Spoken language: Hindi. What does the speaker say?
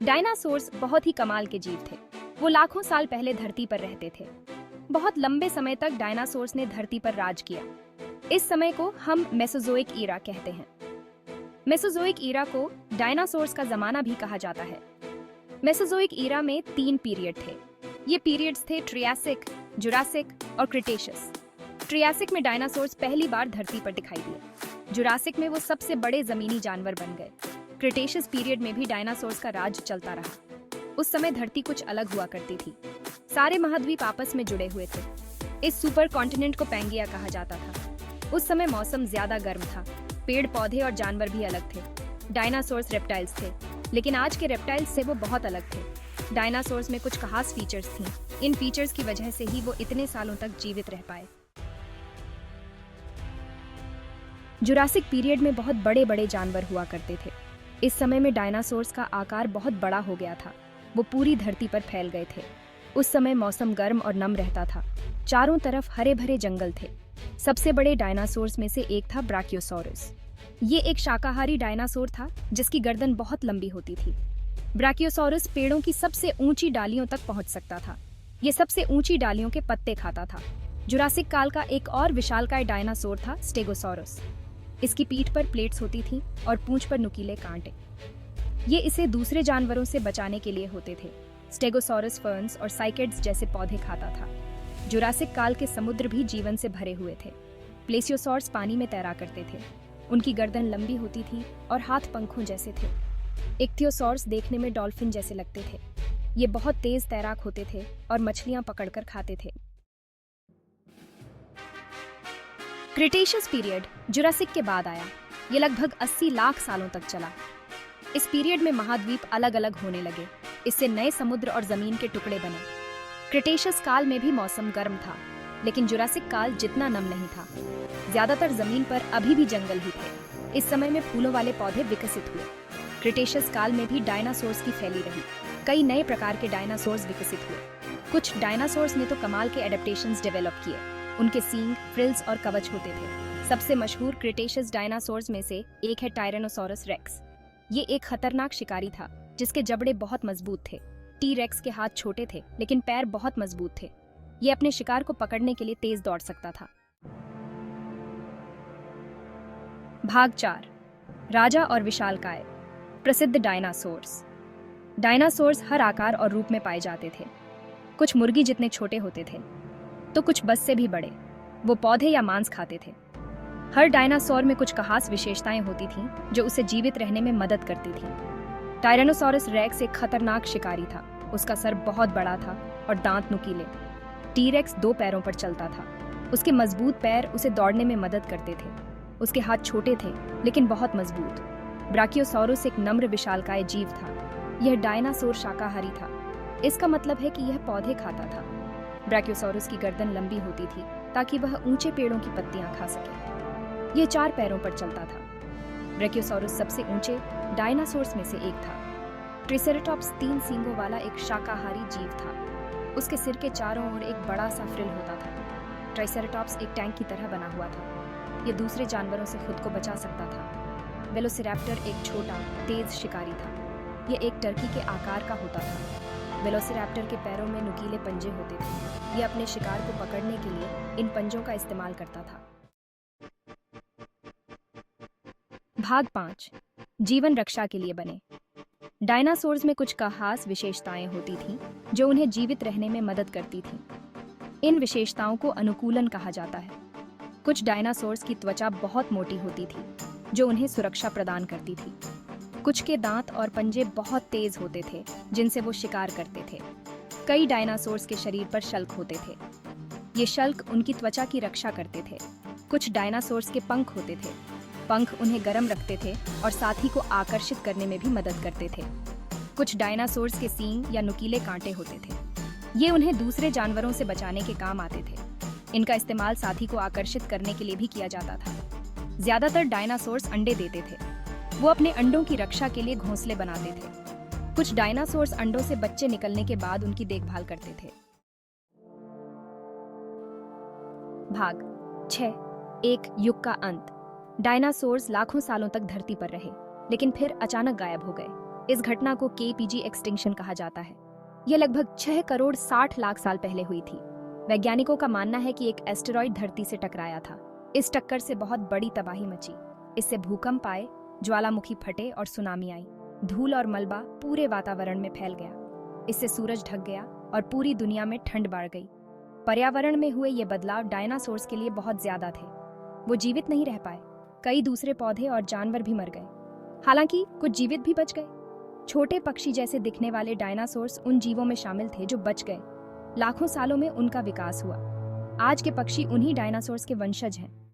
डायनासोर्स बहुत ही कमाल के जीव थे। वो लाखों साल पहले धरती पर रहते थे। बहुत लंबे समय तक डायनासोर्स ने धरती पर राज किया। इस समय को हम मेसोजोइक ईरा कहते हैं। मेसोजोइक ईरा को डायनासोर्स का जमाना भी कहा जाता है। मेसोजोइक ईरा में 3 पीरियड थे। ये पीरियड्स थे ट्रियासिक, जुरासिक और क्रिटेशियस। ट्रियासिक में डायनासोर्स पहली बार धरती पर दिखाई दिए। जुरासिक में वो सबसे बड़े जमीनी जानवर बन गए। क्रिटेशियस पीरियड में भी डायनासोर्स का राज चलता रहा। उस समय धरती कुछ अलग हुआ करती थी। सारे महाद्वीप आपस में जुड़े हुए थे। इस सुपर कॉन्टिनेंट को पैंगिया कहा जाता था। उस समय मौसम ज्यादा गर्म था। पेड़ पौधे और जानवर भी अलग थे। डायनासोर्स रेप्टाइल्स थे, लेकिन आज के रेप्टाइल्स से वो बहुत अलग थे। डायनासोर्स में कुछ खास फीचर्स थी। इन फीचर्स की वजह से ही वो इतने सालों तक जीवित रह पाए। जुरासिक पीरियड में बहुत बड़े बड़े जानवर हुआ करते थे। इस समय में डायनासोर्स का आकार बहुत बड़ा हो गया था। वो पूरी धरती पर फैल गए थे। उस समय मौसम गर्म और नम रहता था। चारों तरफ हरे भरे जंगल थे। सबसे बड़े डायनासोर्स में से एक था ब्राकियोसॉरस। ये एक शाकाहारी डायनासोर था जिसकी गर्दन बहुत लंबी होती थी। ब्राकियोसॉरस पेड़ों की सबसे ऊंची डालियों तक पहुंच सकता था। ये सबसे ऊंची डालियों के पत्ते खाता था। जुरासिक काल का एक और विशालकाय डायनासोर था स्टेगोसॉरस। इसकी पीठ पर प्लेट्स होती थी और पूंछ पर नुकीले कांटे। ये इसे दूसरे जानवरों से बचाने के लिए होते थे। स्टेगोसॉरस फर्न्स और साइकेड्स जैसे पौधे खाता था। जुरासिक काल के समुद्र भी जीवन से भरे हुए थे। प्लेसियोसॉर्स पानी में तैरा करते थे। उनकी गर्दन लंबी होती थी और हाथ पंखों जैसे थे। इक्थियोसॉर्स देखने में डॉल्फिन जैसे लगते थे। ये बहुत तेज तैराक होते थे और मछलियां पकड़कर खाते थे। क्रिटेशियस पीरियड जुरासिक के बाद आया। ये लगभग 80 लाख सालों तक चला। इस पीरियड में महाद्वीप अलग अलग होने लगे। इससे नए समुद्र और जमीन के टुकड़े बने। क्रिटेशियस काल में भी मौसम गर्म था, लेकिन जुरासिक काल जितना नम नहीं था। ज्यादातर जमीन पर अभी भी जंगल ही थे। इस समय में फूलों वाले पौधे विकसित हुए। क्रिटेशियस काल में भी डायनासोर्स की फैली रही। कई नए प्रकार के डायनासोर्स विकसित हुए। कुछ डायनासोर्स ने तो कमाल के एडेप्टेशंस डेवलप किए। उनके सींग, फ्रिल्स और कवच होते थे। सबसे मशहूर क्रिटेशियस डायनासोर्स में से एक है टायरेनोसोरस रेक्स। ये एक खतरनाक शिकारी था जिसके जबड़े बहुत मजबूत थे। टी रेक्स के हाथ छोटे थे, लेकिन पैर बहुत मजबूत थे। ये अपने शिकार को पकड़ने के लिए तेज दौड़ सकता था। भाग 4, राजा और विशालकाय। प्रसिद्ध डायनासोर्स। डायनासोर्स हर आकार और रूप में पाए जाते थे। कुछ मुर्गी जितने छोटे होते थे, तो कुछ बस से भी बड़े। वो पौधे या मांस खाते थे। हर डायनासोर में कुछ खास विशेषताएं होती थीं जो उसे जीवित रहने में मदद करती थीं। टायरेनोसोरस रेक्स एक खतरनाक शिकारी था। उसका सर बहुत बड़ा था और दांत नुकीले। टी रेक्स 2 पैरों पर चलता था। उसके मजबूत पैर उसे दौड़ने में मदद करते थे। उसके हाथ छोटे थे, लेकिन बहुत मजबूत। ब्राकियोसॉरस एक नम्र विशालकाय जीव था। यह डायनासोर शाकाहारी था। इसका मतलब है कि यह पौधे खाता था। ब्राकियोसॉरस की गर्दन लंबी होती थी ताकि वह ऊंचे पेड़ों की पत्तियां खा सके। यह 4 पैरों पर चलता था। ब्राकियोसॉरस सबसे ऊंचे डायनासोर्स में से एक था। ट्रिसेराटॉप्स 3 सींगों वाला एक शाकाहारी जीव था। उसके सिर के चारों ओर एक बड़ा सा फ्रिल होता था। ट्राइसेराटॉप्स एक टैंक की तरह बना हुआ था। यह दूसरे जानवरों से खुद को बचा सकता था। वेलोसिरैप्टर एक छोटा, तेज शिकारी था। यह एक टर्की के आकार का होता था। वेलोसिरैप्टर के पैरों में नुकीले पंजे होते थे। यह अपने शिकार को पकड़ने के लिए इन पंजों का इस्तेमाल करता था। भाग 5, जीवन रक्षा के लिए बने। डायनासोर्स में कुछ खास विशेषताएं होती थीं जो उन्हें जीवित रहने में मदद करती थीं। इन विशेषताओं को अनुकूलन कहा जाता है। कुछ डायनासोर्स की त्वचा बहुत मोटी होती थी जो उन्हें सुरक्षा प्रदान करती थी। कुछ के दांत और पंजे बहुत तेज होते थे जिनसे वो शिकार करते थे। कई डायनासोर्स के शरीर पर शल्क होते थे। ये शल्क उनकी त्वचा की रक्षा करते थे। कुछ डायनासोर्स के पंख होते थे। पंख उन्हें गर्म रखते थे और साथी को आकर्षित करने में भी मदद करते थे। कुछ डायनासोर्स के सींग या नुकीले कांटे होते थे। ये उन्हें दूसरे जानवरों से बचाने के काम आते थे। इनका इस्तेमाल साथी को आकर्षित करने के लिए भी किया जाता था। ज्यादातर डायनासोर्स अंडे देते थे। वो अपने अंडों की रक्षा के लिए घोंसले बनाते थे। कुछ डायनासोर्स अंडों से बच्चे निकलने के बाद उनकी देखभाल करते थे। भाग 6, एक युग का अंत। डायनासोर्स लाखों सालों तक धरती पर रहे, लेकिन फिर अचानक गायब हो गए। इस घटना को KPG एक्सटिंक्शन कहा जाता है। यह लगभग 6 करोड़ 60 लाख साल पहले हुई थी। वैज्ञानिकों का मानना है कि एक एस्टेरॉयड धरती से टकराया था। इस टक्कर से बहुत बड़ी तबाही मची। इससे भूकंप आए, ज्वालामुखी फटे और सुनामी आई। धूल और मलबा पूरे वातावरण में फैल गया। इससे सूरज ढक गया और पूरी दुनिया में ठंड बढ़ गई। पर्यावरण में हुए ये बदलाव डायनासोर्स के लिए बहुत ज्यादा थे। वो जीवित नहीं रह पाए। कई दूसरे पौधे और जानवर भी मर गए। हालांकि कुछ जीवित भी बच गए। छोटे पक्षी जैसे दिखने वाले डायनासोर्स उन जीवों में शामिल थे जो बच गए। लाखों सालों में उनका विकास हुआ। आज के पक्षी उन्हीं डायनासोर्स के वंशज हैं।